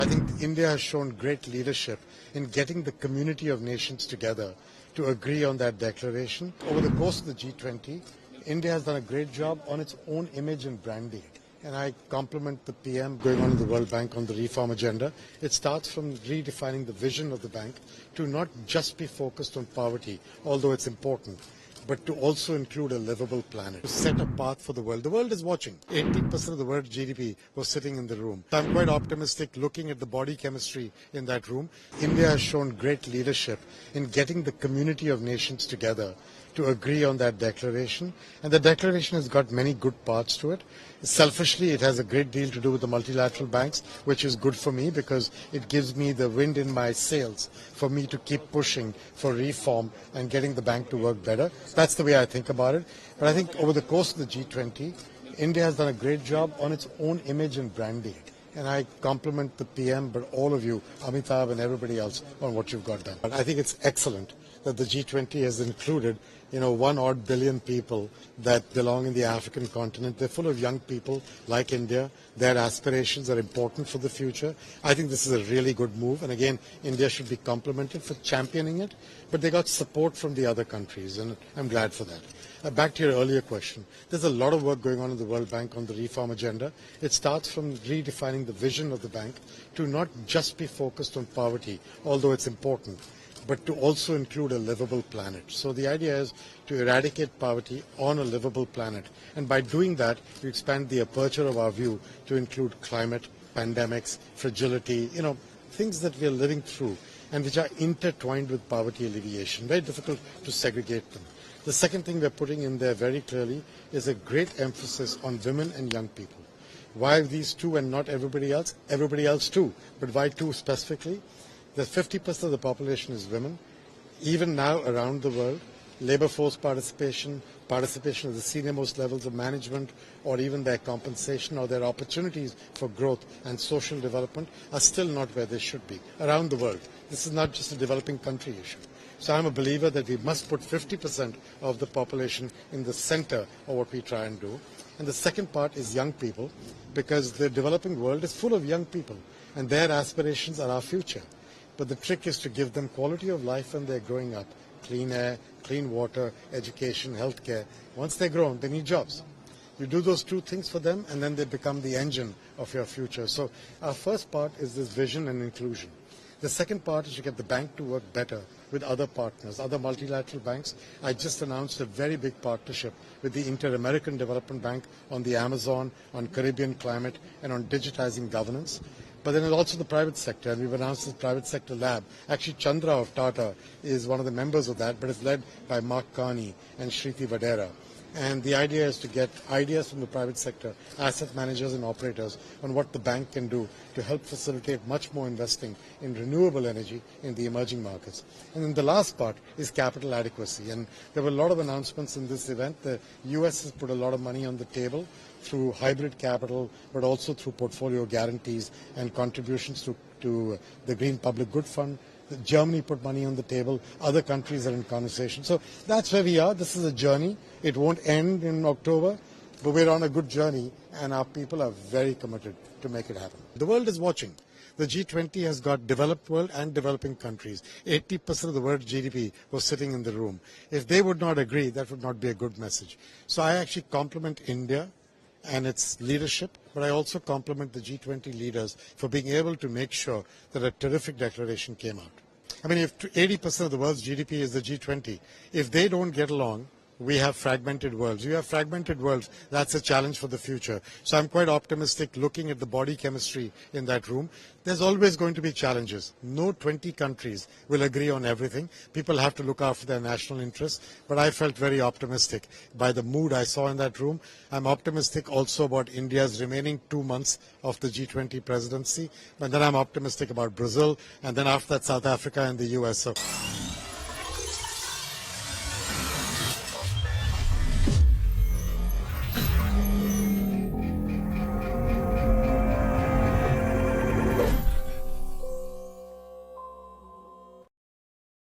I think India has shown great leadership in getting the community of nations together to agree on that declaration. Over the course of the G20, India has done a great job on its own image and branding. And I compliment the PM going on in the World Bank on the reform agenda. It starts from redefining the vision of the bank to not just be focused on poverty, although it's important, but to also include a livable planet, to set a path for the world. The world is watching. 80% of the world's GDP was sitting in the room. So I'm quite optimistic looking at the body chemistry in that room. India has shown great leadership in getting the community of nations together to agree on that declaration. And the declaration has got many good parts to it. Selfishly, it has a great deal to do with the multilateral banks, which is good for me because it gives me the wind in my sails for me to keep pushing for reform and getting the bank to work better. That's the way I think about it. But I think over the course of the G20, India has done a great job on its own image and branding. And I compliment the PM, but all of you, Amitabh and everybody else, on what you've got done. But I think it's excellent that the G20 has included, 1 odd billion people that belong in the African continent. They're full of young people like India. Their aspirations are important for the future. I think this is a really good move. And again, India should be complimented for championing it. But they got support from the other countries, and I'm glad for that. Back to your earlier question, there's a lot of work going on in the World Bank on the reform agenda. It starts from redefining the vision of the bank to not just be focused on poverty, although it's important, but to also include a livable planet. So the idea is to eradicate poverty on a livable planet. And by doing that, you expand the aperture of our view to include climate, pandemics, fragility, things that we are living through and which are intertwined with poverty alleviation. Very difficult to segregate them. The second thing we're putting in there very clearly is a great emphasis on women and young people. Why these two and not everybody else? Everybody else too. But why two specifically? That 50% of the population is women. Even now around the world, labor force participation at the senior most levels of management, or even their compensation or their opportunities for growth and social development are still not where they should be around the world. This is not just a developing country issue. So I'm a believer that we must put 50% of the population in the center of what we try and do. And the second part is young people, because the developing world is full of young people, and their aspirations are our future. But the trick is to give them quality of life when they're growing up. Clean air, clean water, education, healthcare. Once they're grown, they need jobs. You do those two things for them, and then they become the engine of your future. So our first part is this vision and inclusion. The second part is to get the bank to work better with other partners, other multilateral banks. I just announced a very big partnership with the Inter-American Development Bank on the Amazon, on Caribbean climate, and on digitizing governance. But then there's also the private sector, and we've announced the private sector lab. Actually, Chandra of Tata is one of the members of that, but it's led by Mark Carney and Shriti Vadera. And the idea is to get ideas from the private sector, asset managers and operators, on what the bank can do to help facilitate much more investing in renewable energy in the emerging markets. And then the last part is capital adequacy. And there were a lot of announcements in this event. The US has put a lot of money on the table through hybrid capital, but also through portfolio guarantees and contributions to the Green Public Good Fund. Germany put money on the table. Other countries are in conversation. So that's where we are. This is a journey. It won't end in October, but we're on a good journey, and our people are very committed to make it happen. The world is watching. The G20 has got developed world and developing countries. 80% of the world's GDP was sitting in the room. If they would not agree, that would not be a good message. So I actually compliment India and its leadership, but I also compliment the G20 leaders for being able to make sure that a terrific declaration came out. I mean, if 80% of the world's GDP is the G20, if they don't get along, we have fragmented worlds. You have fragmented worlds. That's a challenge for the future. So I'm quite optimistic looking at the body chemistry in that room. There's always going to be challenges. No 20 countries will agree on everything. People have to look after their national interests. But I felt very optimistic by the mood I saw in that room. I'm optimistic also about India's remaining 2 months of the G20 presidency. And then I'm optimistic about Brazil. And then after that, South Africa and the US. So